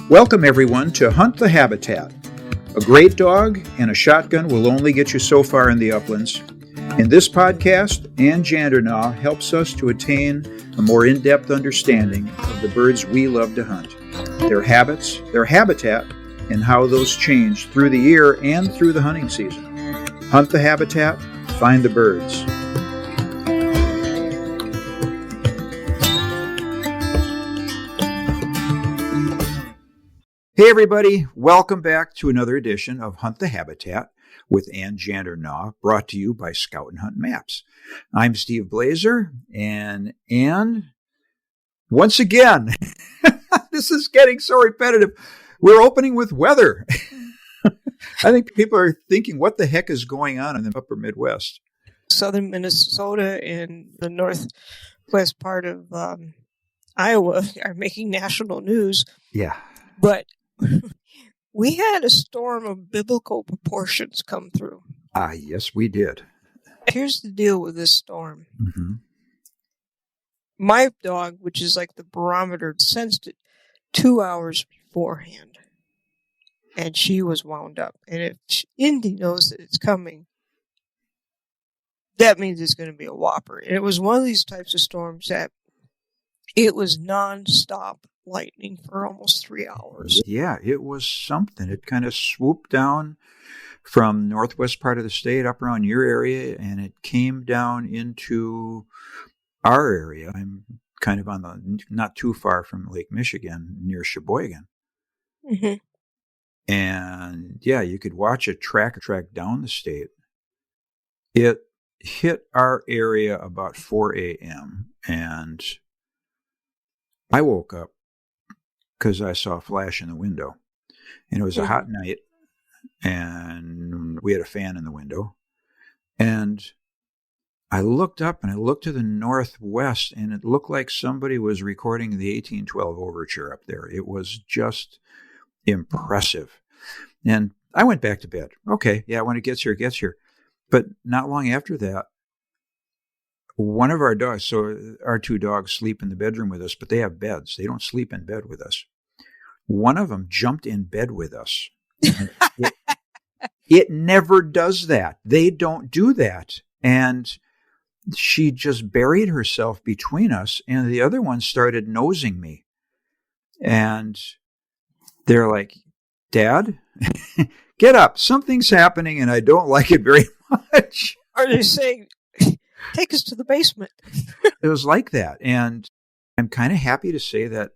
Welcome everyone to Hunt the Habitat. A great dog and a shotgun will only get you so far in the uplands. In this podcast, Ann Jandernaw helps us to attain a more in-depth understanding of the birds we love to hunt, their habits, their habitat, and how those change through the year and through the hunting season. Hunt the habitat, find the birds. Hey everybody, welcome back to another edition of Hunt the Habitat with Ann Jandernaw, brought to you by Scout and Hunt Maps. I'm Steve Blazer, and Ann, once again, this is getting so repetitive, we're opening with weather. I think people are thinking, what the heck is going on in the upper Midwest? Southern Minnesota and the northwest part of Iowa are making national news. Yeah. But we had a storm of biblical proportions come through. Yes, we did. Here's the deal with this storm. Mm-hmm. My dog, which is like the barometer, sensed it 2 hours beforehand. And she was wound up. And if Indy knows that it's coming, that means it's going to be a whopper. And it was one of these types of storms that it was nonstop lightning for almost 3 hours. Yeah, it was something. It kind of swooped down from northwest part of the state up around your area, and it came down into our area. I'm kind of on the not too far from Lake Michigan, near Sheboygan. Mm-hmm. And yeah, you could watch it track down the state. It hit our area about 4 a.m. and I woke up because I saw a flash in the window. And it was a hot night, and we had a fan in the window. And I looked up, and I looked to the northwest, and it looked like somebody was recording the 1812 overture up there. It was just impressive. And I went back to bed. Okay, yeah, when it gets here, it gets here. But not long after that, one of our dogs, so our two dogs sleep in the bedroom with us, but they have beds. They don't sleep in bed with us. One of them jumped in bed with us. It never does that. They don't do that. And she just buried herself between us, and the other one started nosing me. And they're like, Dad, get up. Something's happening, and I don't like it very much. Are they saying, take us to the basement? It was like that. And I'm kind of happy to say that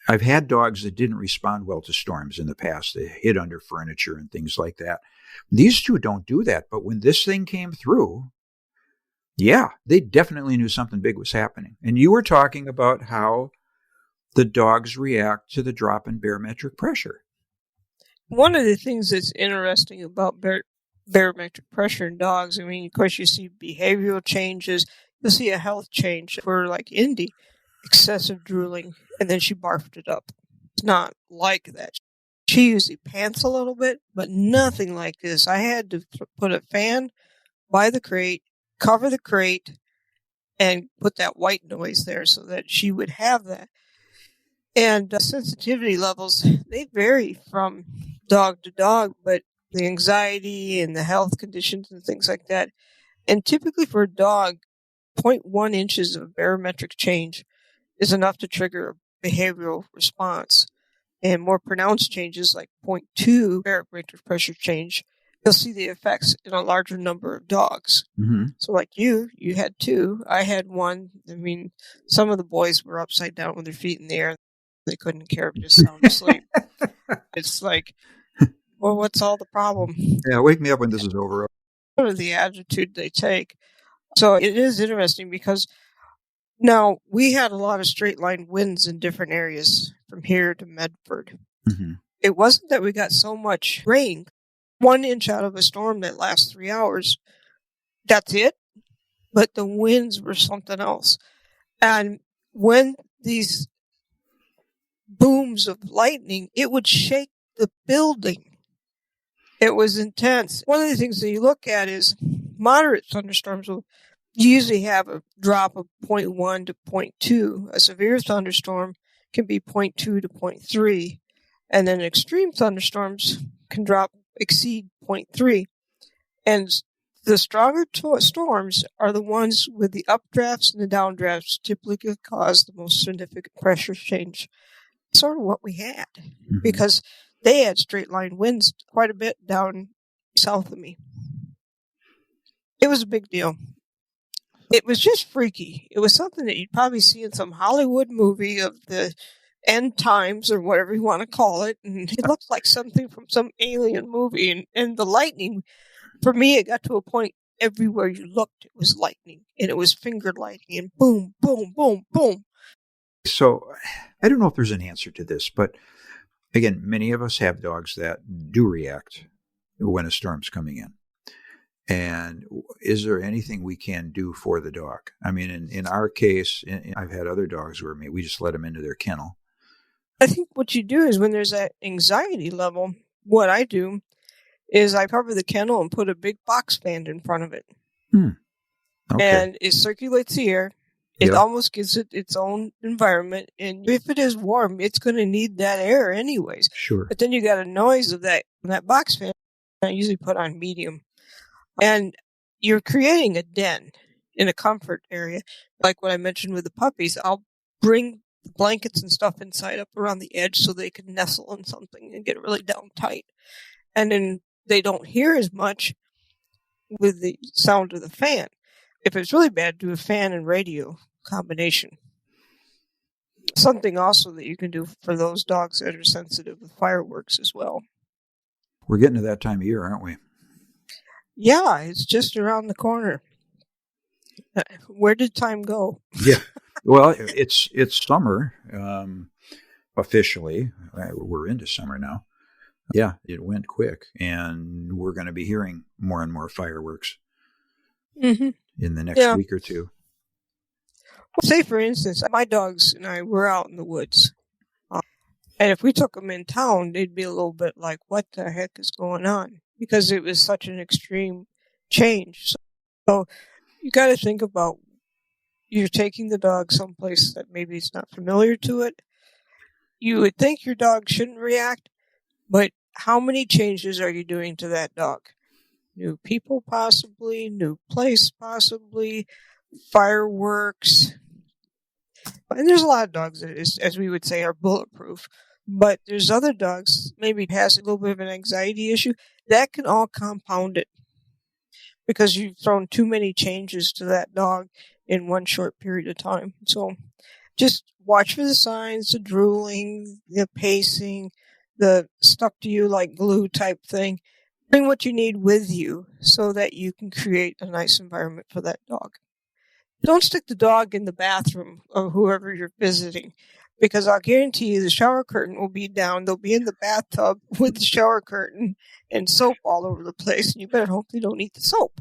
I've had dogs that didn't respond well to storms in the past. They hid under furniture and things like that. These two don't do that. But when this thing came through, yeah, they definitely knew something big was happening. And you were talking about how the dogs react to the drop in barometric pressure. One of the things that's interesting about barometric pressure in dogs, I mean, of course, you see behavioral changes. You'll see a health change for like Indy, excessive drooling, and then she barfed it up. It's not like that. She usually pants a little bit, but nothing like this. I had to put a fan by the crate, cover the crate, and put that white noise there so that she would have that. And sensitivity levels, they vary from dog to dog, but the anxiety and the health conditions and things like that. And typically for a dog, 0.1 inches of barometric change is enough to trigger a behavioral response. And more pronounced changes like 0.2 barometric pressure change, you'll see the effects in a larger number of dogs. Mm-hmm. So like you had two. I had one. I mean, some of the boys were upside down with their feet in the air. They couldn't care, just sound asleep. It's like, well, what's all the problem? Yeah, wake me up when this is over. Sort of the attitude they take. So it is interesting because now we had a lot of straight line winds in different areas from here to Medford. Mm-hmm. It wasn't that we got so much rain. 1 inch out of a storm that lasts 3 hours. That's it. But the winds were something else. And when these booms of lightning, it would shake the building. It was intense. One of the things that you look at is moderate thunderstorms will usually have a drop of 0.1 to 0.2. A severe thunderstorm can be 0.2 to 0.3. And then extreme thunderstorms can exceed 0.3. And the stronger storms are the ones with the updrafts and the downdrafts typically cause the most significant pressure change. Sort of what we had, because they had straight line winds quite a bit down south of me. It was a big deal. It was just freaky. It was something that you'd probably see in some Hollywood movie of the end times or whatever you want to call it. And it looked like something from some alien movie. And the lightning, for me, it got to a point everywhere you looked, it was lightning. And it was finger lightning and boom, boom, boom, boom. So I don't know if there's an answer to this, but again, many of us have dogs that do react when a storm's coming in. And is there anything we can do for the dog? I mean, in our case, I've had other dogs where we just let them into their kennel. I think what you do is when there's that anxiety level, what I do is I cover the kennel and put a big box fan in front of it. Okay. And it circulates the air. It almost gives it its own environment. And if it is warm, it's going to need that air anyways. Sure. But then you got a noise of that box fan. I usually put on medium. And you're creating a den in a comfort area. Like what I mentioned with the puppies, I'll bring the blankets and stuff inside up around the edge so they can nestle in something and get really down tight. And then they don't hear as much with the sound of the fan. If it's really bad, do a fan and radio combination. Something also that you can do for those dogs that are sensitive with fireworks as well. We're getting to that time of year, aren't we? Yeah, it's just around the corner. Where did time go? Yeah. Well, it's summer, officially. We're into summer now. Yeah, it went quick, and we're going to be hearing more and more fireworks in the next week or two. Say, for instance, my dogs and I were out in the woods. And if we took them in town, they'd be a little bit like, what the heck is going on? Because it was such an extreme change. So you got to think about, you're taking the dog someplace that maybe it's not familiar to it. You would think your dog shouldn't react, but how many changes are you doing to that dog? New people possibly, new place possibly, fireworks. And there's a lot of dogs that, as we would say, are bulletproof. But there's other dogs, maybe has a little bit of an anxiety issue, that can all compound it. Because you've thrown too many changes to that dog in one short period of time. So just watch for the signs, the drooling, the pacing, the stuck to you like glue type thing. Bring what you need with you so that you can create a nice environment for that dog. Don't stick the dog in the bathroom of whoever you're visiting, because I'll guarantee you the shower curtain will be down. They'll be in the bathtub with the shower curtain and soap all over the place, and you better hope they don't eat the soap.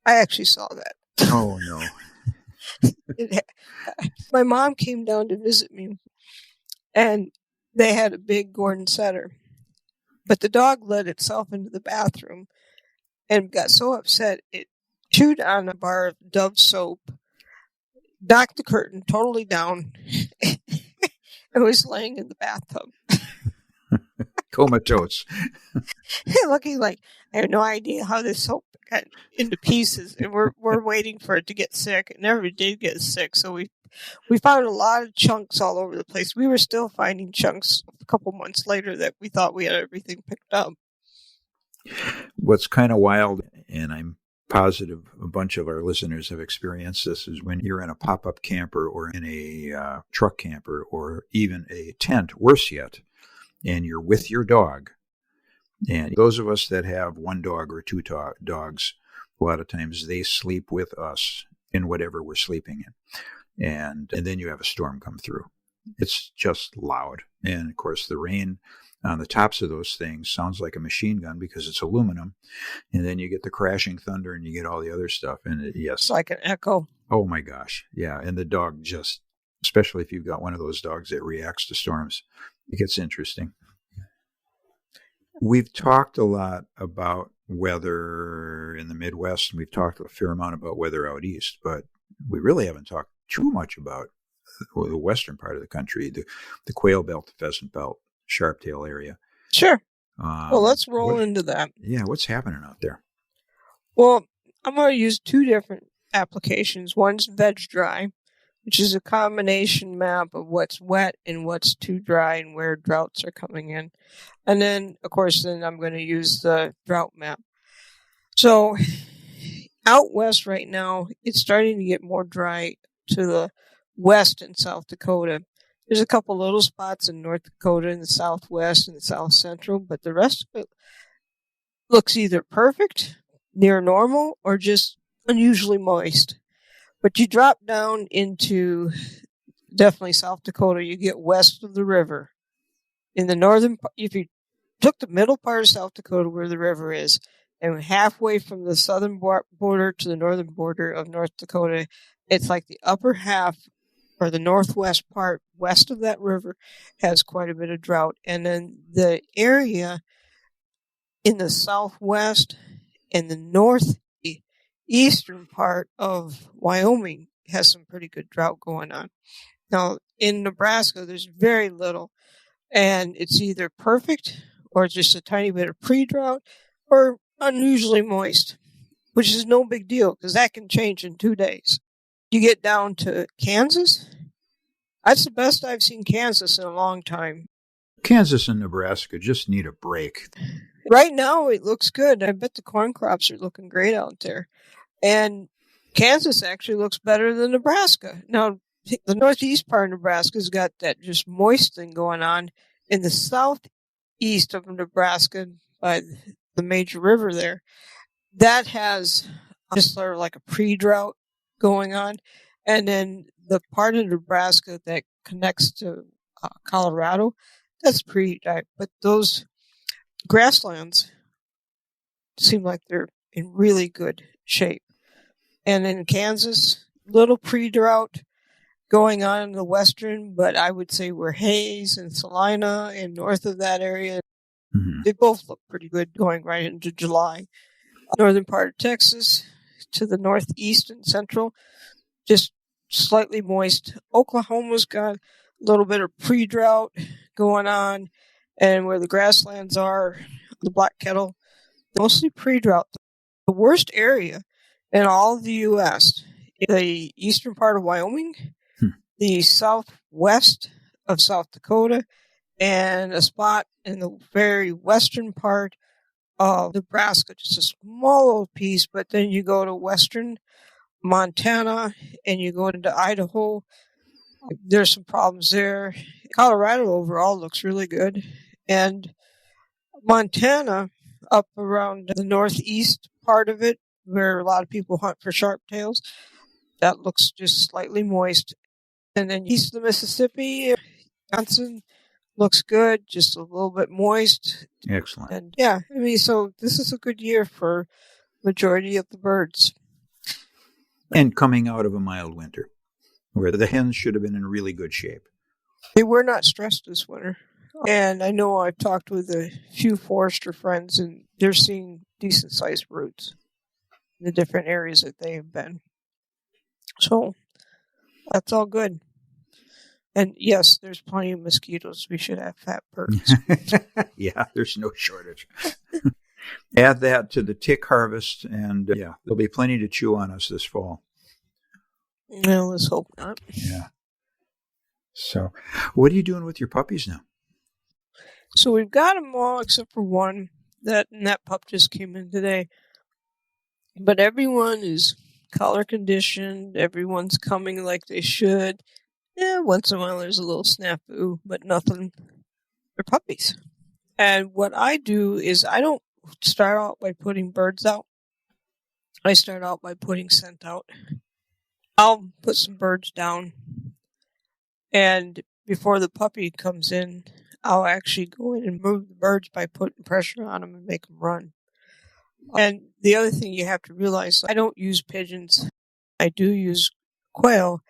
I actually saw that. Oh, no. My mom came down to visit me, and they had a big Gordon setter. But the dog let itself into the bathroom and got so upset it chewed on a bar of Dove soap, knocked the curtain totally down, and was laying in the bathtub. Comatose. Looking like, I have no idea how this soap got into pieces, and we're waiting for it to get sick. It never did get sick, so we found a lot of chunks all over the place. We were still finding chunks a couple months later that we thought we had everything picked up. What's kind of wild, and I'm positive a bunch of our listeners have experienced this, is when you're in a pop-up camper or in a truck camper or even a tent, worse yet, and you're with your dog. And those of us that have one dog or two dogs, a lot of times they sleep with us in whatever we're sleeping in. And then you have a storm come through. It's just loud. And of course, the rain on the tops of those things sounds like a machine gun because it's aluminum. And then you get the crashing thunder and you get all the other stuff. And it's like an echo. Oh my gosh. Yeah. And the dog just, especially if you've got one of those dogs that reacts to storms, it gets interesting. We've talked a lot about weather in the Midwest, and we've talked a fair amount about weather out east, but we really haven't talked too much about the western part of the country, the quail belt, the pheasant belt, Sharptail area. Sure. Well, let's roll into that. Yeah, what's happening out there? Well, I'm going to use two different applications. One's veg dry, which is a combination map of what's wet and what's too dry and where droughts are coming in. And then, of course, I'm going to use the drought map. So out west right now, it's starting to get more dry to the west in South Dakota. There's a couple little spots in North Dakota in the southwest and the south central, but the rest of it looks either perfect, near normal, or just unusually moist. But you drop down into definitely South Dakota, you get west of the river. In the northern, if you took the middle part of South Dakota where the river is, and halfway from the southern border to the northern border of North Dakota, it's like the upper half or the northwest part west of that river has quite a bit of drought. And then the area in the southwest and the northeastern part of Wyoming has some pretty good drought going on. Now, in Nebraska, there's very little, and it's either perfect or just a tiny bit of pre-drought or unusually moist, which is no big deal because that can change in 2 days. You get down to Kansas, that's the best I've seen Kansas in a long time. Kansas and Nebraska just need a break. Right now, it looks good. I bet the corn crops are looking great out there. And Kansas actually looks better than Nebraska. Now, the northeast part of Nebraska's got that just moist thing going on. In the southeast of Nebraska, by the major river there, that has just sort of like a pre-drought going on. And then the part of Nebraska that connects to Colorado, that's pre-drought. But those grasslands seem like they're in really good shape. And in Kansas, little pre-drought going on in the western, but I would say where Hayes and Salina and north of that area, they both look pretty good going right into July. Northern part of Texas to the northeast and central, just slightly moist. Oklahoma's got a little bit of pre-drought going on, and where the grasslands are, the Black Kettle, mostly pre-drought. The worst area in all of the U.S., the eastern part of Wyoming, the southwest of South Dakota, and a spot in the very western part of Nebraska, just a small little piece, but then you go to western Montana and you go into Idaho. There's some problems there. Colorado overall looks really good. And Montana, up around the northeast part of it, where a lot of people hunt for sharptails, that looks just slightly moist. And then east of the Mississippi, Wisconsin looks good, just a little bit moist. Excellent. And yeah, I mean, so this is a good year for majority of the birds. And coming out of a mild winter, where the hens should have been in really good shape. They were not stressed this winter. And I know I've talked with a few forester friends, and they're seeing decent-sized broods in the different areas that they have been. So that's all good. And yes, there's plenty of mosquitoes. We should have fat birds. Yeah, there's no shortage. Add that to the tick harvest, and yeah, there'll be plenty to chew on us this fall. Well, let's hope not. Yeah. So, what are you doing with your puppies now? So we've got them all except for one. That pup just came in today. But everyone is collar conditioned. Everyone's coming like they should. Yeah, once in a while there's a little snafu, but nothing. They're puppies. And what I do is I don't start out by putting birds out. I start out by putting scent out. I'll put some birds down. And before the puppy comes in, I'll actually go in and move the birds by putting pressure on them and make them run. And the other thing you have to realize, I don't use pigeons. I do use quail.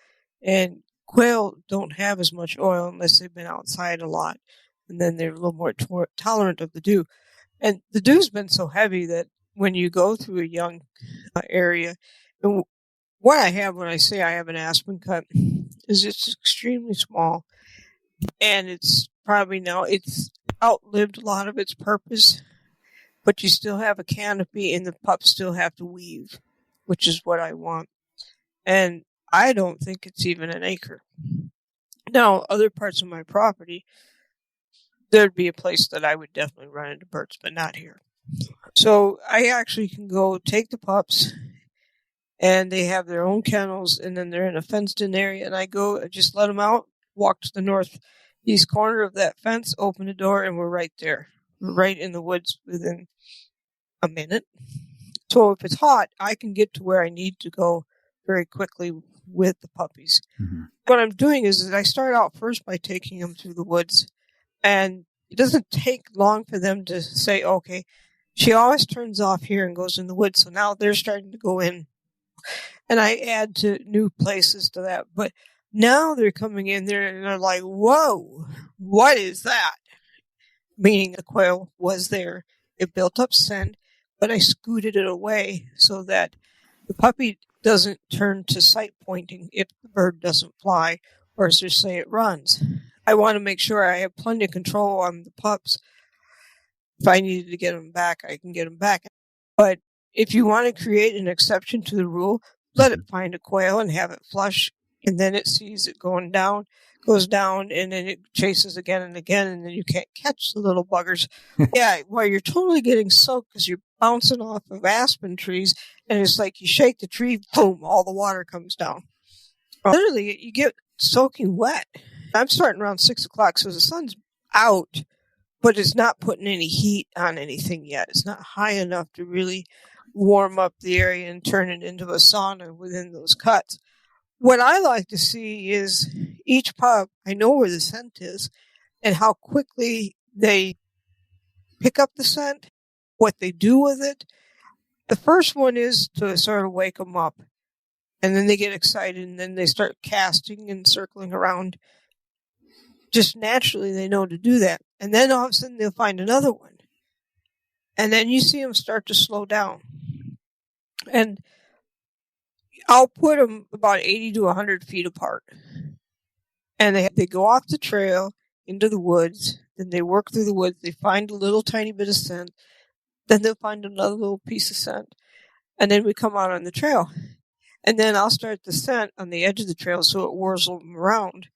And quail don't have as much oil unless they've been outside a lot. And then they're a little more tolerant of the dew. And the dew's been so heavy that when you go through a young area, and what I have when I say I have an aspen cut is it's extremely small. and it's outlived a lot of its purpose, but you still have a canopy and the pups still have to weave, which is what I want. And I don't think it's even an acre. Now, other parts of my property, there'd be a place that I would definitely run into birds, but not here. So I actually can go take the pups, and they have their own kennels, and then they're in a fenced-in area, and I just let them out, walk to the northeast corner of that fence, open the door, and we're right there. We're right in the woods within a minute. So if it's hot, I can get to where I need to go very quickly with the puppies. Mm-hmm. What I'm doing is I start out first by taking them through the woods, and it doesn't take long for them to say, okay, she always turns off here and goes in the woods. So now they're starting to go in, and I add to new places to that. But now they're coming in there and they're like, whoa, what is that? Meaning the quail was there. It built up scent, but I scooted it away so that the puppy doesn't turn to sight pointing if the bird doesn't fly, or as they say, it runs. I want to make sure I have plenty of control on the pups. If I needed to get them back, I can get them back. But if you want to create an exception to the rule, let it find a quail and have it flush, and then it sees it going down, goes down, and then it chases again and again, and then you can't catch the little buggers. Yeah, well, you're totally getting soaked because you're bouncing off of aspen trees, and it's like you shake the tree, boom, all the water comes down. Literally, you get soaking wet. I'm starting around 6 o'clock, so the sun's out, but it's not putting any heat on anything yet. It's not high enough to really warm up the area and turn it into a sauna within those cuts. What I like to see is each pup, I know where the scent is and how quickly they pick up the scent, what they do with it. The first one is to sort of wake them up, and then they get excited, and then they start casting and circling around. Just naturally, they know to do that. And then all of a sudden, they'll find another one. And then you see them start to slow down. And I'll put them about 80 to 100 feet apart. And they go off the trail into the woods. Then they work through the woods. They find a little tiny bit of scent. Then they'll find another little piece of scent. And then we come out on the trail. And then I'll start the scent on the edge of the trail so it whirls them around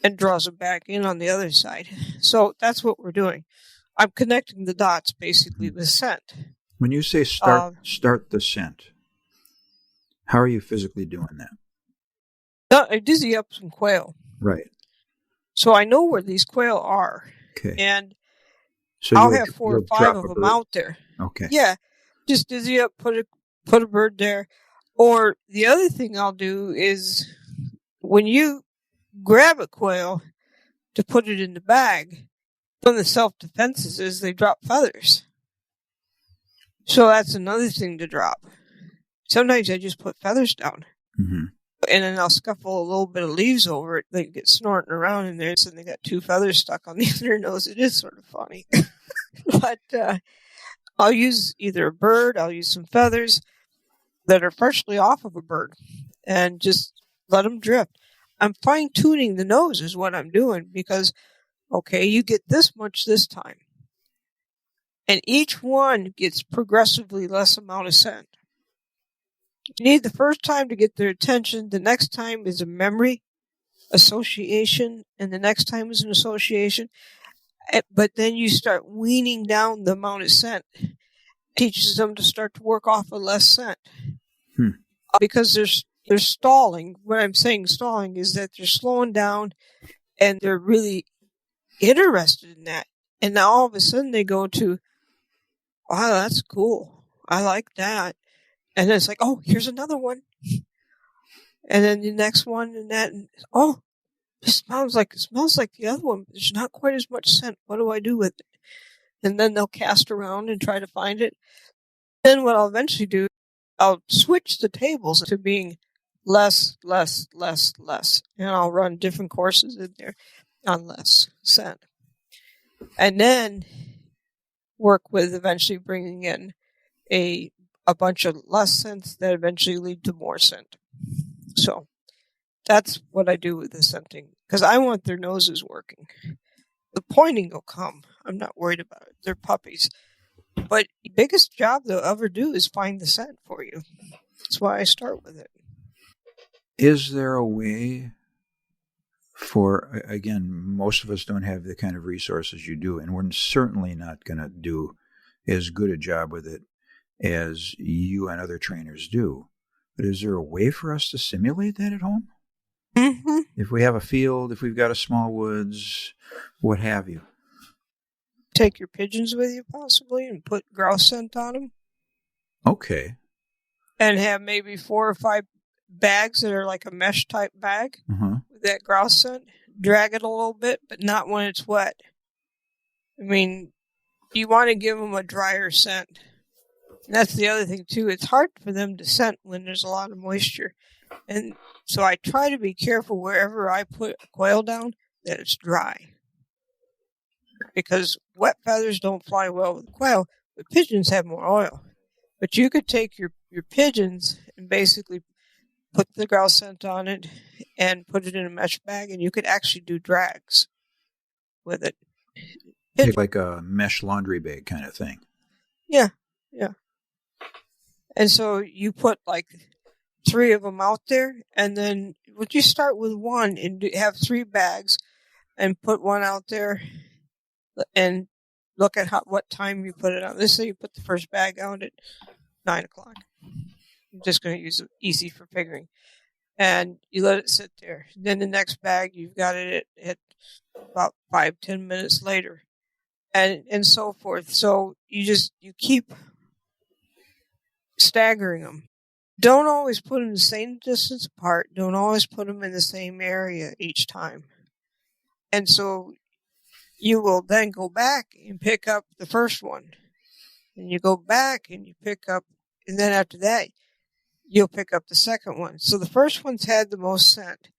and draws them back in on the other side. So that's what we're doing. I'm connecting the dots basically with scent. When you say start the scent, how are you physically doing that? I dizzy up some quail. Right. So I know where these quail are. Okay. And so I'll have 4 or 5 of them out there. Okay. Yeah. Just dizzy up, put a bird there. Or the other thing I'll do is when you grab a quail to put it in the bag, one of the self-defenses is they drop feathers. So that's another thing to drop. Sometimes I just put feathers down. Mm-hmm. And then I'll scuffle a little bit of leaves over it. They get snorting around in there, and they got 2 feathers stuck on the end of their nose. It is sort of funny. But I'll use either a bird, I'll use some feathers that are freshly off of a bird, and just let them drift. I'm fine-tuning the nose is what I'm doing because, okay, you get this much this time. And each one gets progressively less amount of scent. You need the first time to get their attention. The next time is a memory association, and the next time is an association. But then you start weaning down the amount of scent. It teaches them to start to work off of less scent. Because they're stalling. What I'm saying stalling is that they're slowing down, and they're really interested in that. And now all of a sudden they go to, wow, that's cool. I like that. And then it's like, oh, here's another one. And then the next one and that. And, oh, it smells like the other one. There's not quite as much scent. What do I do with it? And then they'll cast around and try to find it. Then what I'll eventually do, I'll switch the tables to being less. And I'll run different courses in there on less scent. And then work with eventually bringing in a bunch of less scents that eventually lead to more scent. So that's what I do with the scenting. because I want their noses working. The pointing will come. I'm not worried about it. They're puppies. But the biggest job they'll ever do is find the scent for you. That's why I start with it. Is there a way for, again, most of us don't have the kind of resources you do, and we're certainly not going to do as good a job with it as you and other trainers do. But is there a way for us to simulate that at home? Mm-hmm. If we have a field, if we've got a small woods, what have you. Take your pigeons with you, possibly, and put grouse scent on them. Okay. And have maybe 4 or 5 bags that are like a mesh type bag with that grouse scent. Drag it a little bit, but not when it's wet. I mean, you want to give them a drier scent. And that's the other thing, too. It's hard for them to scent when there's a lot of moisture. And so I try to be careful wherever I put a quail down that it's dry. Because wet feathers don't fly well with quail, but pigeons have more oil. But you could take your pigeons and basically put the grouse scent on it and put it in a mesh bag, and you could actually do drags with it. Like a mesh laundry bag kind of thing. Yeah. And so you put like 3 of them out there, and then would you start with 1 and have 3 bags and put 1 out there and look at what time you put it on. Let's say you put the first bag out at 9 o'clock. I'm just going to use it easy for figuring. And you let it sit there. Then the next bag, you've got it at about 5-10 minutes later. And so forth. So you keep staggering them. Don't always put them the same distance apart. Don't always put them in the same area each time. And so you will then go back and pick up the first one. And you go back and you pick up, and then after that, you'll pick up the second one. So the first one's had the most scent.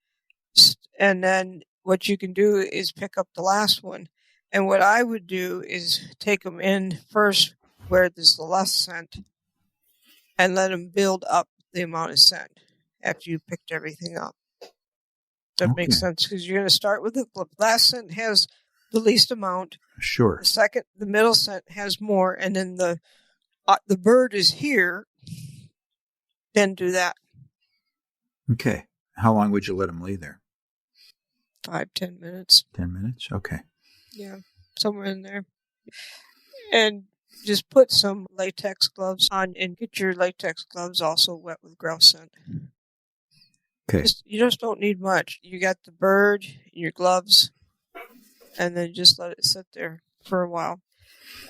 And then what you can do is pick up the last one. And what I would do is take them in first where there's the less scent and let them build up the amount of scent after you picked everything up. That makes sense, because you're going to start with the last scent has the least amount. Sure. The middle scent has more, and then the bird is here. Then do that. Okay. How long would you let them lay there? 5-10 minutes. 10 minutes? Okay. Yeah, somewhere in there. And just put some latex gloves on, and get your latex gloves also wet with grouse scent. Okay. You just don't need much. You got the bird, your gloves, and then just let it sit there for a while.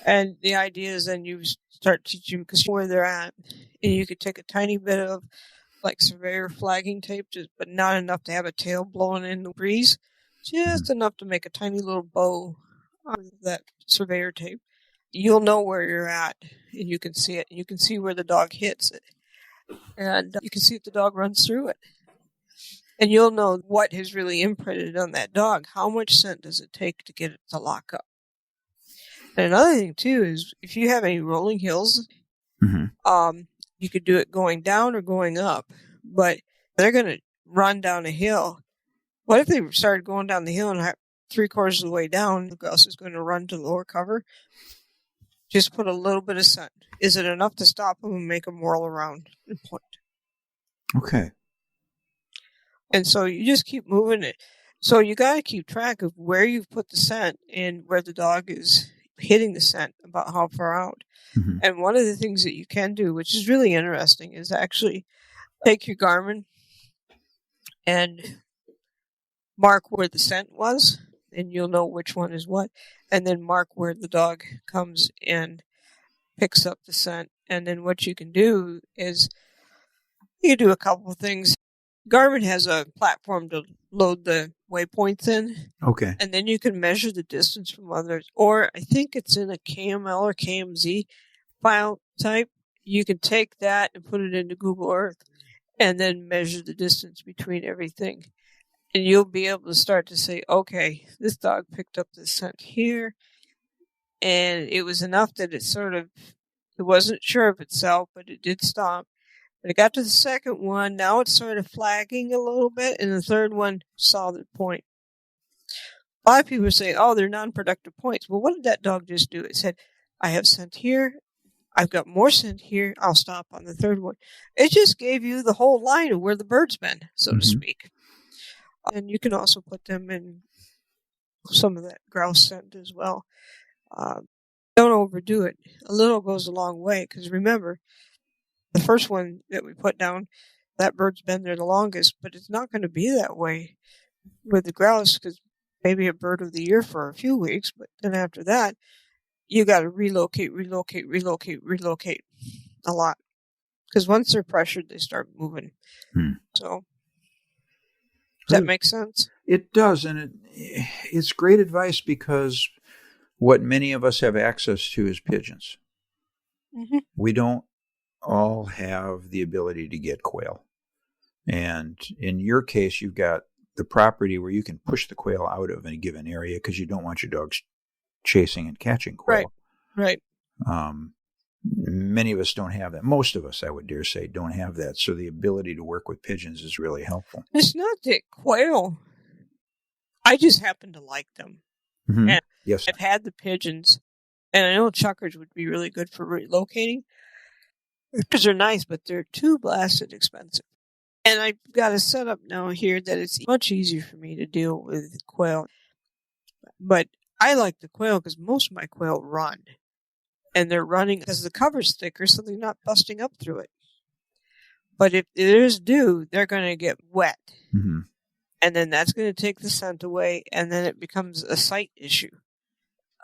And the idea is then you start teaching, because you know where they're at, and you could take a tiny bit of like surveyor flagging tape, but not enough to have a tail blowing in the breeze, just enough to make a tiny little bow on that surveyor tape. You'll know where you're at, and you can see it. You can see where the dog hits it, and you can see if the dog runs through it. And you'll know what has really imprinted on that dog. How much scent does it take to get it to lock up? And another thing, too, is if you have any rolling hills, you could do it going down or going up. But they're going to run down a hill. What if they started going down the hill and 3/4 of the way down, the grouse is going to run to lower cover? Just put a little bit of scent. Is it enough to stop them and make them whirl around and point? Okay. And so you just keep moving it. So you got to keep track of where you've put the scent and where the dog is hitting the scent, about how far out. And one of the things that you can do, which is really interesting, is actually take your Garmin and mark where the scent was, and you'll know which one is what, and then mark where the dog comes and picks up the scent. And then what you can do is you can do a couple of things. Garmin has a platform to load the waypoints in. Okay. And then you can measure the distance from others. Or I think it's in a KML or KMZ file type. You can take that and put it into Google Earth and then measure the distance between everything. And you'll be able to start to say, okay, this dog picked up the scent here. And it was enough that it wasn't sure of itself, but it did stop. But it got to the second one. Now it's sort of flagging a little bit. And the third one, solid point. A lot of people say, oh, they're non-productive points. Well, what did that dog just do? It said, I have scent here. I've got more scent here. I'll stop on the third one. It just gave you the whole line of where the bird's been, so to speak. And you can also put them in some of that grouse scent as well. Don't overdo it. A little goes a long way, because remember, the first one that we put down, that bird's been there the longest, but it's not going to be that way with the grouse, because maybe a bird of the year for a few weeks, but then after that, you got to relocate a lot. Because once they're pressured, they start moving. So, does that make sense? It does, and it's great advice, because what many of us have access to is pigeons. We don't all have the ability to get quail. And in your case, you've got the property where you can push the quail out of a given area because you don't want your dogs chasing and catching quail. Right. Many of us don't have that. Most of us, I would dare say, don't have that. So the ability to work with pigeons is really helpful. It's not that quail. I just happen to like them. And yes. I've had the pigeons, and I know chuckers would be really good for relocating because they're nice, but they're too blasted expensive. And I've got a setup now here that it's much easier for me to deal with quail. But I like the quail because most of my quail run. And they're running because the cover's thicker, so they're not busting up through it. But if there's dew, they're going to get wet. And then that's going to take the scent away, and then it becomes a sight issue.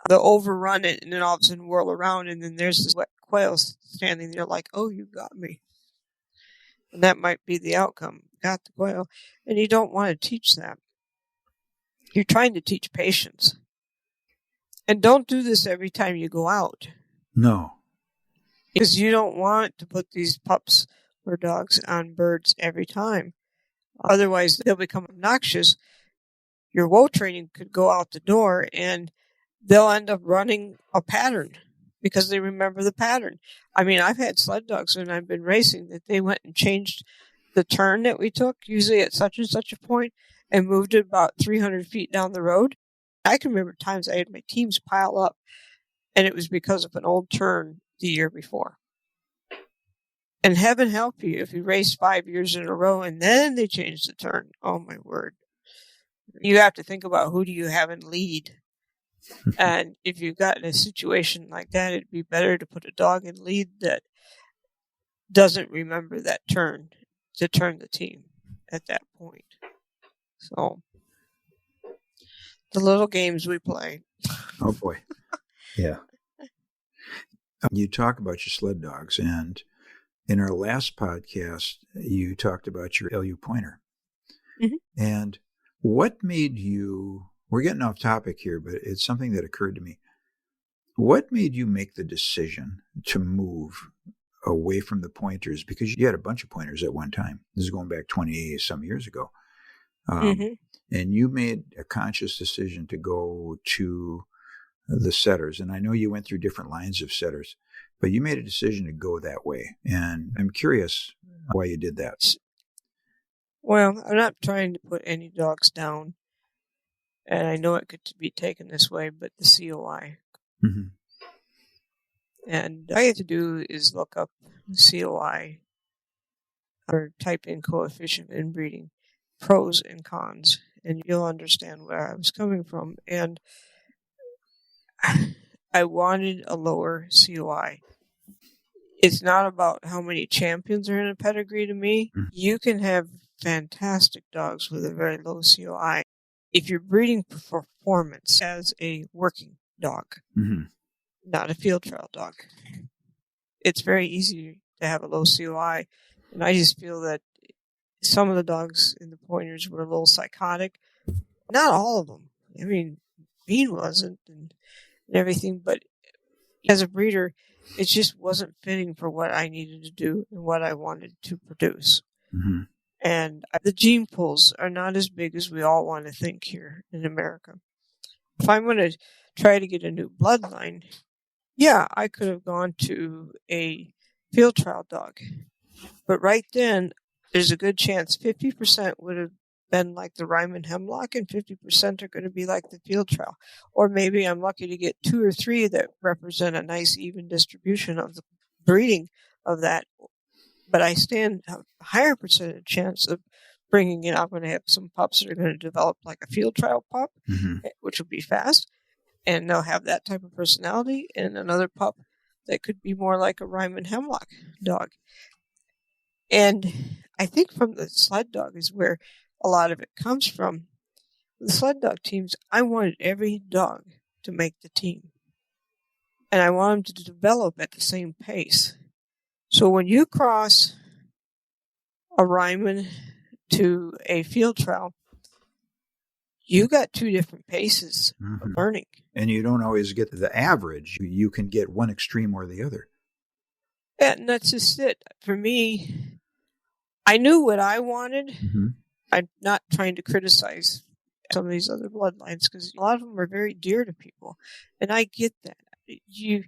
They'll overrun it, and then all of a sudden whirl around, and then there's this wet quail standing there like, oh, you got me. And that might be the outcome. Got the quail. And you don't want to teach that. You're trying to teach patience. And don't do this every time you go out. No. Because you don't want to put these pups or dogs on birds every time. Otherwise, they'll become obnoxious. Your woe training could go out the door, and they'll end up running a pattern because they remember the pattern. I mean, I've had sled dogs when I've been racing that they went and changed the turn that we took, usually at such and such a point, and moved it about 300 feet down the road. I can remember times I had my teams pile up, and it was because of an old turn the year before. And heaven help you if you race 5 years in a row and then they change the turn. Oh, my word. You have to think about who do you have in lead. And if you've got in a situation like that, it'd be better to put a dog in lead that doesn't remember that turn to turn the team at that point. So, the little games we play. Oh, boy. Yeah. You talk about your sled dogs, and in our last podcast, you talked about your LU pointer. And what made you, we're getting off topic here, but it's something that occurred to me. What made you make the decision to move away from the pointers? Because you had a bunch of pointers at one time. This is going back 20 some years ago. And you made a conscious decision to go to the setters. And I know you went through different lines of setters, but you made a decision to go that way. And I'm curious why you did that. Well, I'm not trying to put any dogs down. And I know it could be taken this way, but the COI. And all you have to do is look up COI or type in coefficient of inbreeding, pros and cons, and you'll understand where I was coming from. And I wanted a lower COI. It's not about how many champions are in a pedigree to me. You can have fantastic dogs with a very low COI if you're breeding performance as a working dog, not a field trial dog. It's very easy to have a low COI, and I just feel that some of the dogs in the pointers were a little psychotic. Not all of them. I mean, Bean wasn't and everything, but as a breeder, it just wasn't fitting for what I needed to do and what I wanted to produce. And the gene pools are not as big as we all want to think here in America. If I'm going to try to get a new bloodline, yeah, I could have gone to a field trial dog. But right then, there's a good chance 50% would have been like the Ryman Hemlock, and 50% are going to be like the Field Trail. Or maybe I'm lucky to get 2 or 3 that represent a nice even distribution of the breeding of that. But I stand a higher percentage chance of bringing in. I'm going to have some pups that are going to develop like a Field Trail pup, which will be fast, and they'll have that type of personality, and another pup that could be more like a Ryman Hemlock dog. And I think from the sled dog is where a lot of it comes from. The sled dog teams, I wanted every dog to make the team. And I want them to develop at the same pace. So when you cross a Ryman to a Field Trail, you got 2 different paces of learning. And you don't always get the average. You can get one extreme or the other. And that's just it. For me, I knew what I wanted. I'm not trying to criticize some of these other bloodlines because a lot of them are very dear to people. And I get that. You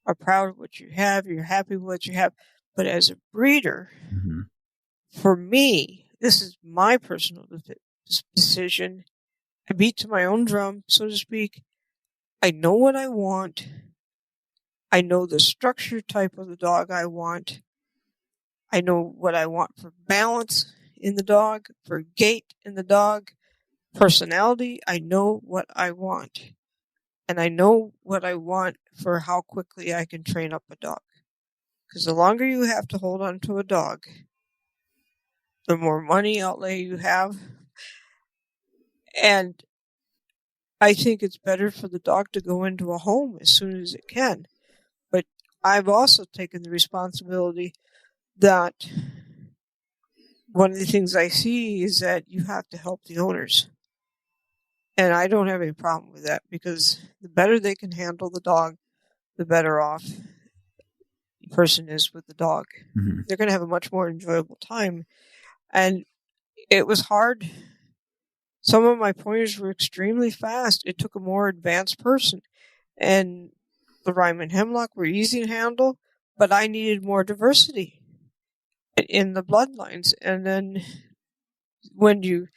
are proud of what you have. You're happy with what you have. But as a breeder, for me, this is my personal decision. I beat to my own drum, so to speak. I know what I want. I know the structure type of the dog I want. I know what I want for balance in the dog, for gait in the dog, personality. I know what I want. And I know what I want for how quickly I can train up a dog. Because the longer you have to hold on to a dog, the more money outlay you have. And I think it's better for the dog to go into a home as soon as it can. But I've also taken the responsibility that one of the things I see is that you have to help the owners. And I don't have any problem with that because the better they can handle the dog, the better off the person is with the dog. They're going to have a much more enjoyable time. And it was hard. Some of my pointers were extremely fast. It took a more advanced person. And the Ryman Hemlock were easy to handle, but I needed more diversity in the bloodlines. And then when you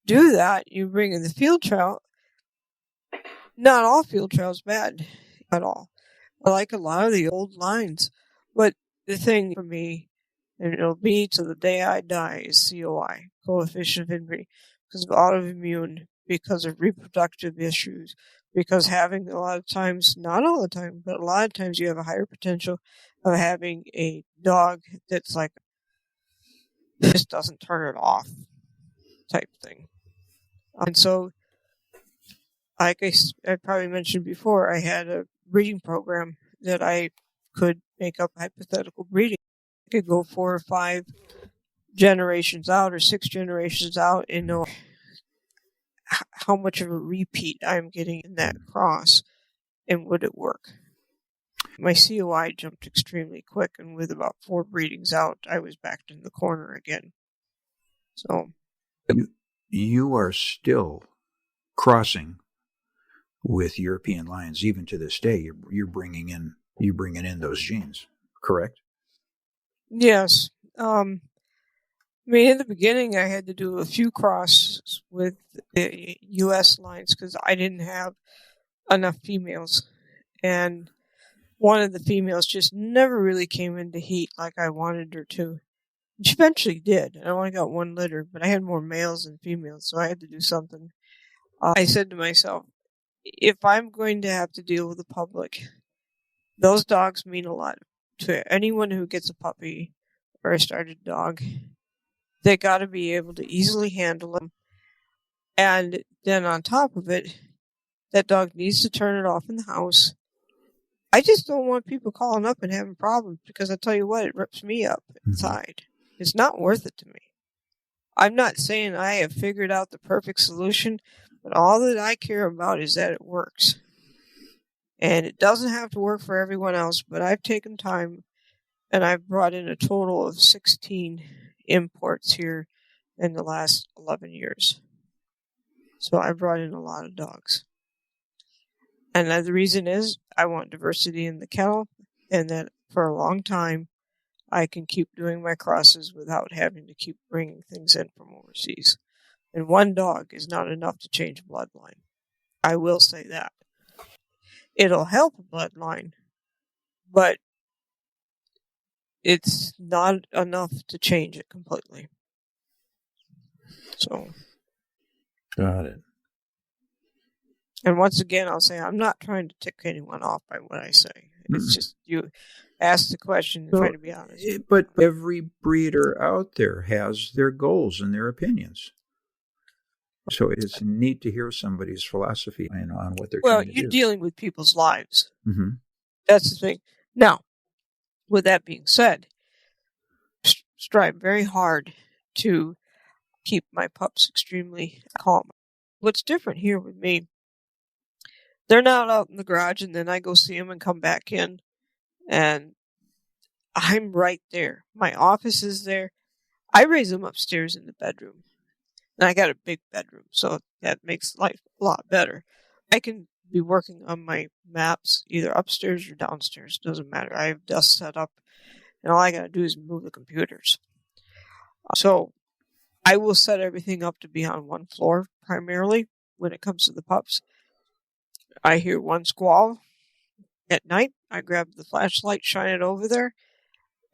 do that, you bring in the Field Trail. Not all Field Trail's bad at all. I like a lot of the old lines. But the thing for me, and it'll be to the day I die, is COI, coefficient of injury, because of autoimmune, because of reproductive issues, because having a lot of times, not all the time, but a lot of times you have a higher potential of having a dog that's like, just doesn't turn it off type thing. And so, like I probably mentioned before, I had a breeding program that I could make up hypothetical breeding. I could go 4 or 5 generations out or 6 generations out and know how much of a repeat I'm getting in that cross and would it work. My COI jumped extremely quick, and with about 4 breedings out, I was back in the corner again. So you are still crossing with European lions even to this day. You're bringing in those genes, correct? Yes. In the beginning, I had to do a few crosses with the U.S. lines because I didn't have enough females. And one of the females just never really came into heat like I wanted her to. She eventually did. I only got 1 litter, but I had more males than females, so I had to do something. I said to myself, if I'm going to have to deal with the public, those dogs mean a lot to anyone who gets a puppy or a started dog. They got to be able to easily handle them. And then on top of it, that dog needs to turn it off in the house. I just don't want people calling up and having problems because I tell you what, it rips me up inside. It's not worth it to me. I'm not saying I have figured out the perfect solution, but all that I care about is that it works. And it doesn't have to work for everyone else, but I've taken time and I've brought in a total of 16 imports here in the last 11 years. So I brought in a lot of dogs. And the reason is I want diversity in the kennel, and that for a long time I can keep doing my crosses without having to keep bringing things in from overseas. And one dog is not enough to change a bloodline. I will say that. It'll help a bloodline, but it's not enough to change it completely. So. Got it. And once again, I'll say I'm not trying to tick anyone off by what I say. It's just you ask the question and try to be honest. But every breeder out there has their goals and their opinions. So it's neat to hear somebody's philosophy on what they're trying to do. Well, you're dealing with people's lives. Mm-hmm. That's the thing. Now, with that being said, strive very hard to keep my pups extremely calm. What's different here with me, they're not out in the garage and then I go see them and come back in and I'm right there. My office is there. I raise them upstairs in the bedroom. And I got a big bedroom, so that makes life a lot better. I can be working on my maps either upstairs or downstairs. Doesn't matter. I have desks set up, and all I got to do is move the computers. So I will set everything up to be on one floor primarily when it comes to the pups. I hear one squall at night. I grab the flashlight, shine it over there,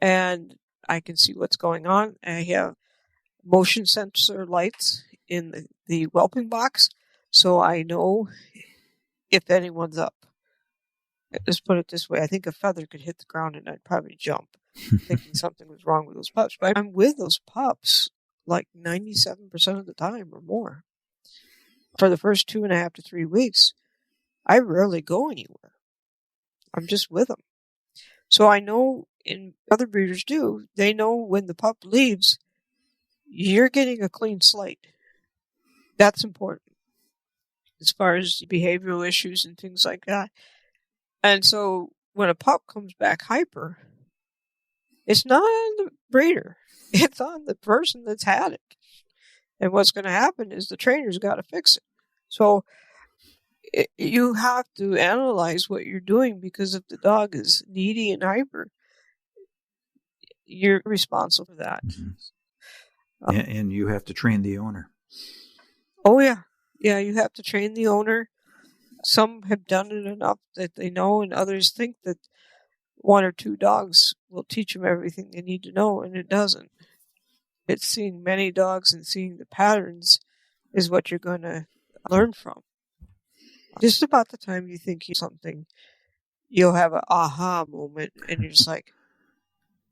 and I can see what's going on. I have motion sensor lights in the whelping box, so I know if anyone's up. Let's put it this way. I think a feather could hit the ground and I'd probably jump, thinking something was wrong with those pups. But I'm with those pups like 97% of the time or more. For the first 2.5 to 3 weeks, I rarely go anywhere. I'm just with them. So I know, and other breeders do, they know when the pup leaves, you're getting a clean slate. That's important as far as behavioral issues and things like that. And so when a pup comes back hyper, it's not on the breeder. It's on the person that's had it. And what's going to happen is the trainer's got to fix it. So you have to analyze what you're doing, because if the dog is needy and hyper, you're responsible for that. Mm-hmm. And you have to train the owner. Oh, yeah. Yeah, you have to train the owner. Some have done it enough that they know, and others think that 1 or 2 dogs will teach them everything they need to know, and it doesn't. It's seeing many dogs and seeing the patterns is what you're going to learn from. Just about the time you think something, you'll have an aha moment, and you're just like,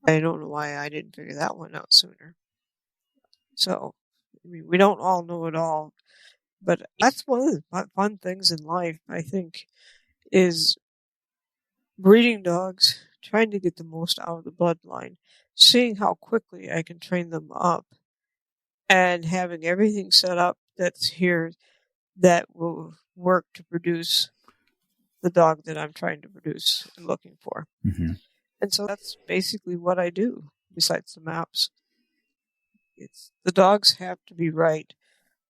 I don't know why I didn't figure that one out sooner. So, I mean, we don't all know it all, but that's one of the fun things in life, I think, is breeding dogs, trying to get the most out of the bloodline, seeing how quickly I can train them up, and having everything set up that's here that will work to produce the dog that I'm trying to produce and looking for. Mm-hmm. And so that's basically what I do, besides the maps. The dogs have to be right,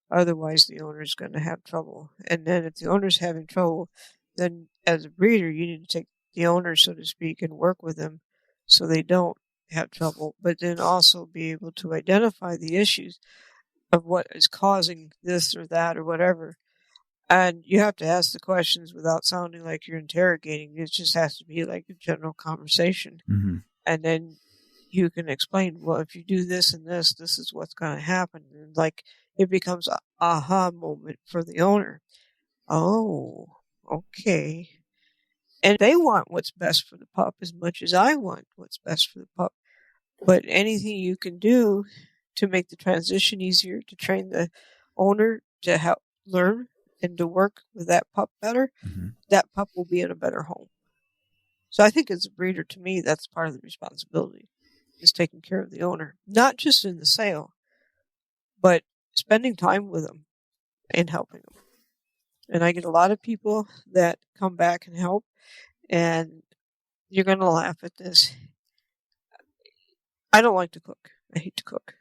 otherwise the owner's going to have trouble. And then if the owner's having trouble, then as a breeder, you need to take the owner, so to speak, and work with them so they don't have trouble, but then also be able to identify the issues of what is causing this or that or whatever. And you have to ask the questions without sounding like you're interrogating. It just has to be like a general conversation. Mm-hmm. And then you can explain, well, if you do this and this is what's going to happen. And like it becomes an aha moment for the owner. Oh, okay. And they want what's best for the pup as much as I want what's best for the pup. But anything you can do to make the transition easier, to train the owner to help learn and to work with that pup better, mm-hmm. that pup will be in a better home. So I think as a breeder, to me, that's part of the responsibility, is taking care of the owner, not just in the sale, but spending time with them and helping them. And I get a lot of people that come back and help, and you're going to laugh at this. I don't like to cook. I hate to cook.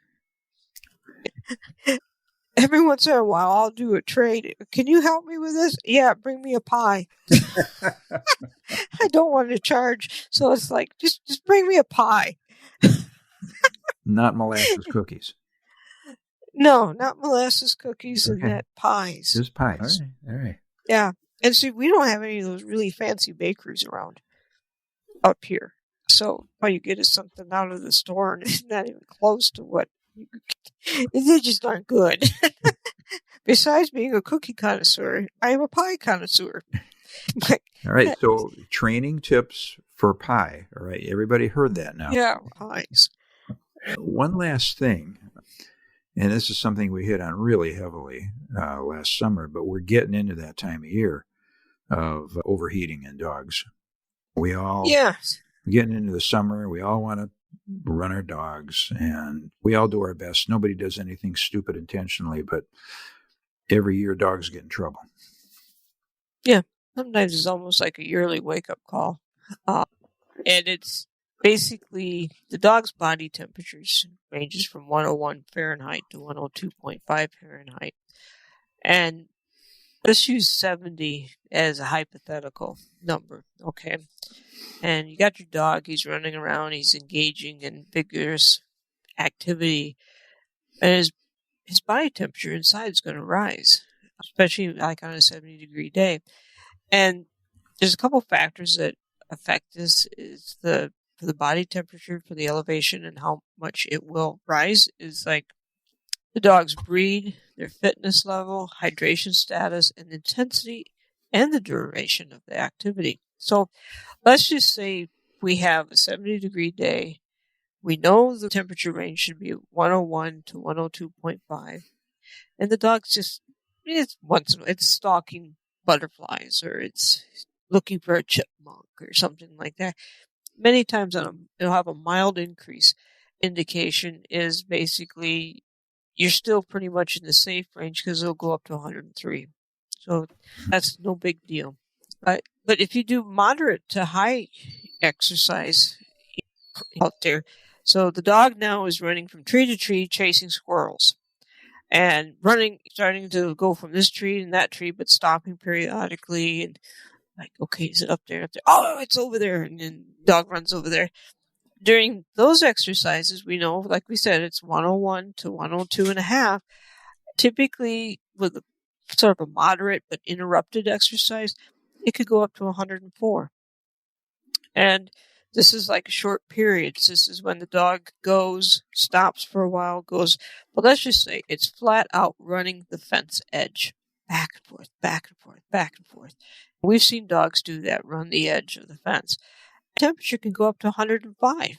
Every once in a while, I'll do a trade. Can you help me with this? Yeah, bring me a pie. I don't want to charge, so it's like, just bring me a pie. Not molasses cookies. No, not molasses cookies and Okay. that pies. Just pies. All right. Yeah. And see, we don't have any of those really fancy bakeries around up here. So all you get is something out of the store, and it's not even close to what you they just aren't good. Besides being a cookie connoisseur, I am a pie connoisseur. All right. So training tips for pie. All right. Everybody heard that now. Yeah, pies. One last thing, and this is something we hit on really heavily last summer, but we're getting into that time of year of overheating in dogs. We all getting into the summer. We all want to run our dogs, and we all do our best. Nobody does anything stupid intentionally, but every year dogs get in trouble. Yeah, sometimes it's almost like a yearly wake-up call. And it's basically the dog's body temperatures ranges from 101 Fahrenheit to 102.5 Fahrenheit. And let's use 70 as a hypothetical number, okay? And you got your dog, he's running around, he's engaging in vigorous activity, and his body temperature inside is going to rise, especially like on a 70-degree day. And there's a couple factors that affect this. Is for the body temperature, for the elevation and how much it will rise is like the dog's breed, their fitness level, hydration status, and intensity, and the duration of the activity. So let's just say we have a 70-degree day. We know the temperature range should be 101 to 102.5. And the dog's just, it's stalking butterflies, or it's looking for a chipmunk or something like that. Many times it'll have a mild increase. Indication is basically you're still pretty much in the safe range because it'll go up to 103. So that's no big deal. But if you do moderate to high exercise out there, so the dog now is running from tree to tree chasing squirrels and starting to go from this tree and that tree, but stopping periodically and like, okay, is it up there? Up there? Oh, it's over there. And then dog runs over there. During those exercises, we know, like we said, it's 101 to 102.5. Typically, with sort of a moderate but interrupted exercise, it could go up to 104. And this is like a short period. This is when the dog goes, stops for a while, goes, but let's just say it's flat out running the fence edge, back and forth, back and forth, back and forth. We've seen dogs do that, run the edge of the fence. Temperature can go up to 105.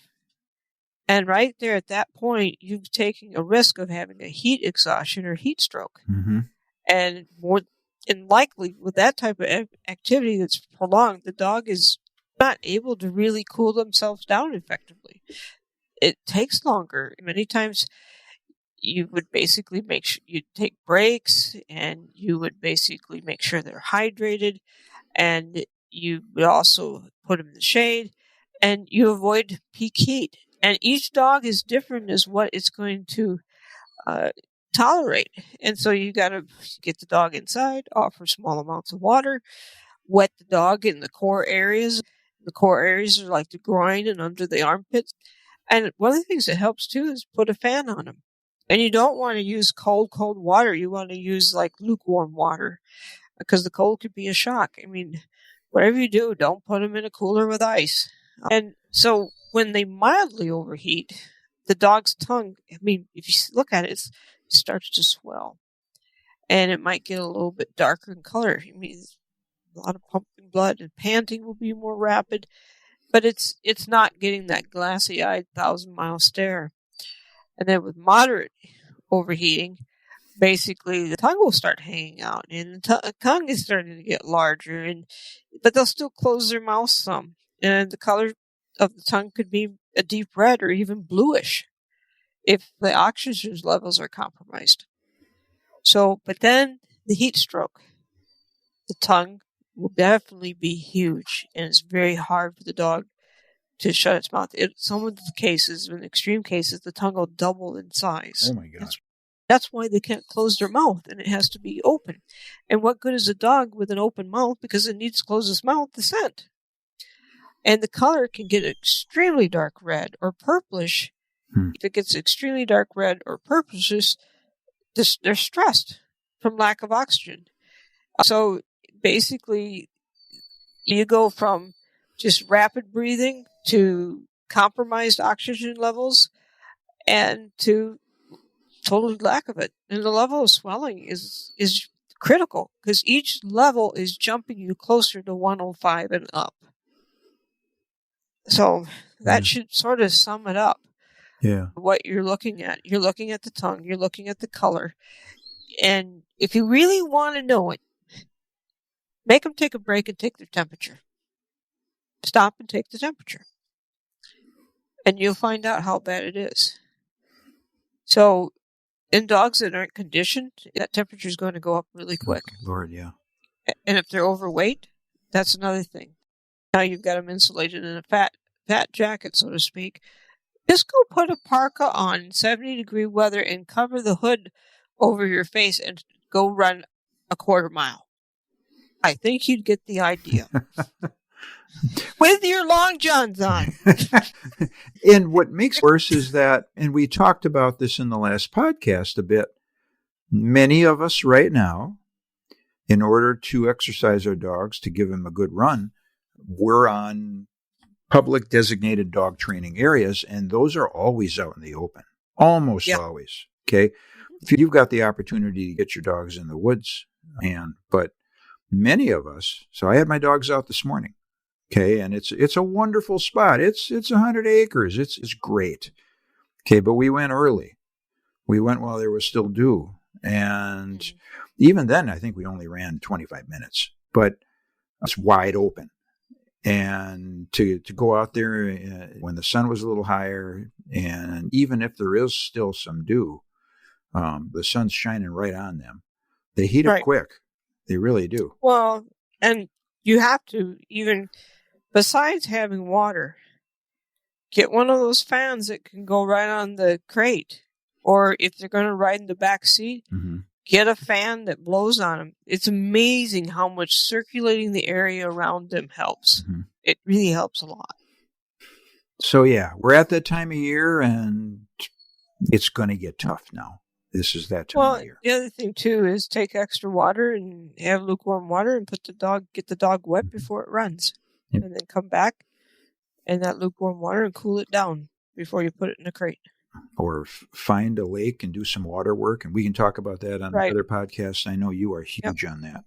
And right there at that point, you're taking a risk of having a heat exhaustion or heat stroke. Mm-hmm. And more than likely, with that type of activity that's prolonged, the dog is not able to really cool themselves down effectively. It takes longer. Many times you would basically make sure you take breaks, and you would basically make sure they're hydrated, and you would also put them in the shade, and you avoid peak heat. And each dog is different as what it's going to tolerate. And so you got to get the dog inside, offer small amounts of water, wet the dog in the core areas. The core areas are like the groin and under the armpits. And one of the things that helps too is put a fan on them. And you don't want to use cold water. You want to use like lukewarm water, because the cold could be a shock. I mean, whatever you do, don't put them in a cooler with ice. And so when they mildly overheat, the dog's tongue, I mean, if you look at it, it starts to swell. And it might get a little bit darker in color. I mean, a lot of pumping blood, and panting will be more rapid. But it's not getting that glassy-eyed 1,000-mile stare. And then with moderate overheating, basically the tongue will start hanging out, and the tongue is starting to get larger, but they'll still close their mouth some. And the color of the tongue could be a deep red or even bluish if the oxygen levels are compromised. So, but then the heat stroke, the tongue will definitely be huge, and it's very hard for the dog to shut its mouth. In some of the cases, in extreme cases, the tongue will double in size. Oh my gosh. That's why they can't close their mouth, and it has to be open. And what good is a dog with an open mouth, because it needs to close its mouth to scent? And the color can get extremely dark red or purplish. If it gets extremely dark red or purplish, they're stressed from lack of oxygen. So basically, you go from just rapid breathing to compromised oxygen levels and to total lack of it. And the level of swelling is critical because each level is jumping you closer to 105 and up. So that should sort of sum it up. Yeah. What you're looking at. You're looking at the tongue. You're looking at the color. And if you really want to know it, make them take a break and take their temperature. Stop and take the temperature. And you'll find out how bad it is. So in dogs that aren't conditioned, that temperature is going to go up really quick. Oh, Lord, yeah. And if they're overweight, that's another thing. Now you've got them insulated in a fat jacket, so to speak. Just go put a parka on in 70-degree weather and cover the hood over your face and go run a quarter mile. I think you'd get the idea. With your long johns on. And what makes it worse is that, and we talked about this in the last podcast a bit, many of us right now, in order to exercise our dogs, to give them a good run, we're on public designated dog training areas, and those are always out in the open. Almost always. Okay. If you've got the opportunity to get your dogs in the woods, but many of us, so I had my dogs out this morning. Okay. And it's a wonderful spot. It's 100 acres. It's great. Okay. But we went early. We went while there was still dew. And even then, I think we only ran 25 minutes, but it's wide open. And to go out there when the sun was a little higher, and even if there is still some dew, the sun's shining right on them. They heat up quick. They really do. Well, and you have to, even besides having water, get one of those fans that can go right on the crate. Or if they're going to ride in the back seat, get a fan that blows on them. It's amazing how much circulating the area around them helps. It really helps a lot. So, yeah, we're at that time of year, and it's going to get tough now. This is that time of year. The other thing, too, is take extra water and have lukewarm water and get the dog wet before it runs. And then come back in that lukewarm water and cool it down before you put it in a crate. Or find a lake and do some water work. And we can talk about that on another podcast. I know you are huge on that.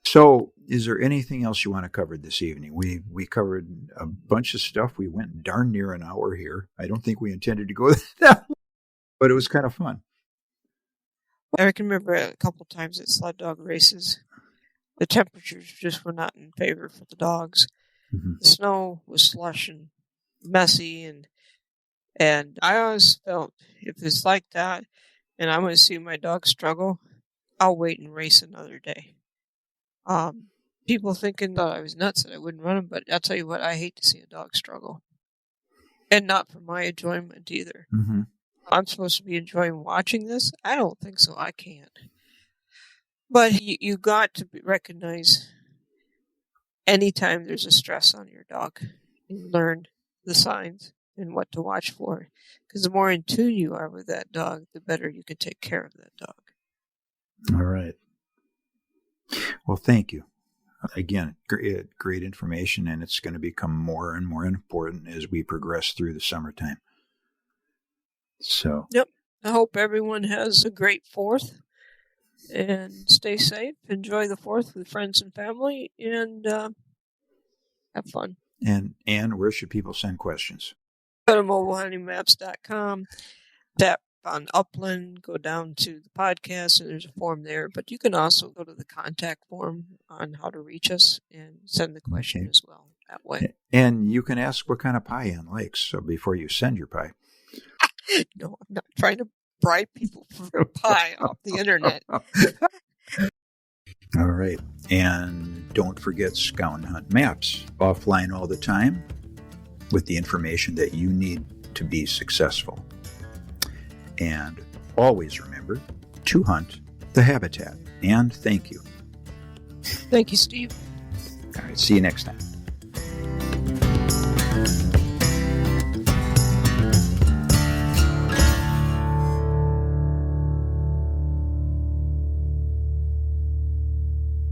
So is there anything else you want to cover this evening? We covered a bunch of stuff. We went darn near an hour here. I don't think we intended to go that long, but it was kind of fun. I can remember a couple of times at sled dog races, the temperatures just were not in favor for the dogs. The snow was slush and messy, and I always felt if it's like that and I'm going to see my dog struggle, I'll wait and race another day. People thinking that I was nuts that I wouldn't run them, but I'll tell you what, I hate to see a dog struggle. And not for my enjoyment either. I'm supposed to be enjoying watching this? I don't think so. I can't. But you got to recognize anytime there's a stress on your dog, you learn the signs and what to watch for. Because the more in tune you are with that dog, the better you can take care of that dog. All right. Well, thank you. Again, great information, and it's going to become more and more important as we progress through the summertime. So. Yep. I hope everyone has a great 4th and stay safe. Enjoy the 4th with friends and family, and have fun. And where should people send questions? Go to mobilehuntingmaps.com, tap on Upland, go down to the podcast, and there's a form there. But you can also go to the contact form on how to reach us and send the question as well that way. And you can ask what kind of pie Ann likes so before you send your pie. No, I'm not trying to bribe people for a pie off the internet. All right. And don't forget Scout and Hunt Maps, offline all the time with the information that you need to be successful. And always remember to hunt the habitat. And thank you. Thank you, Steve. All right. See you next time.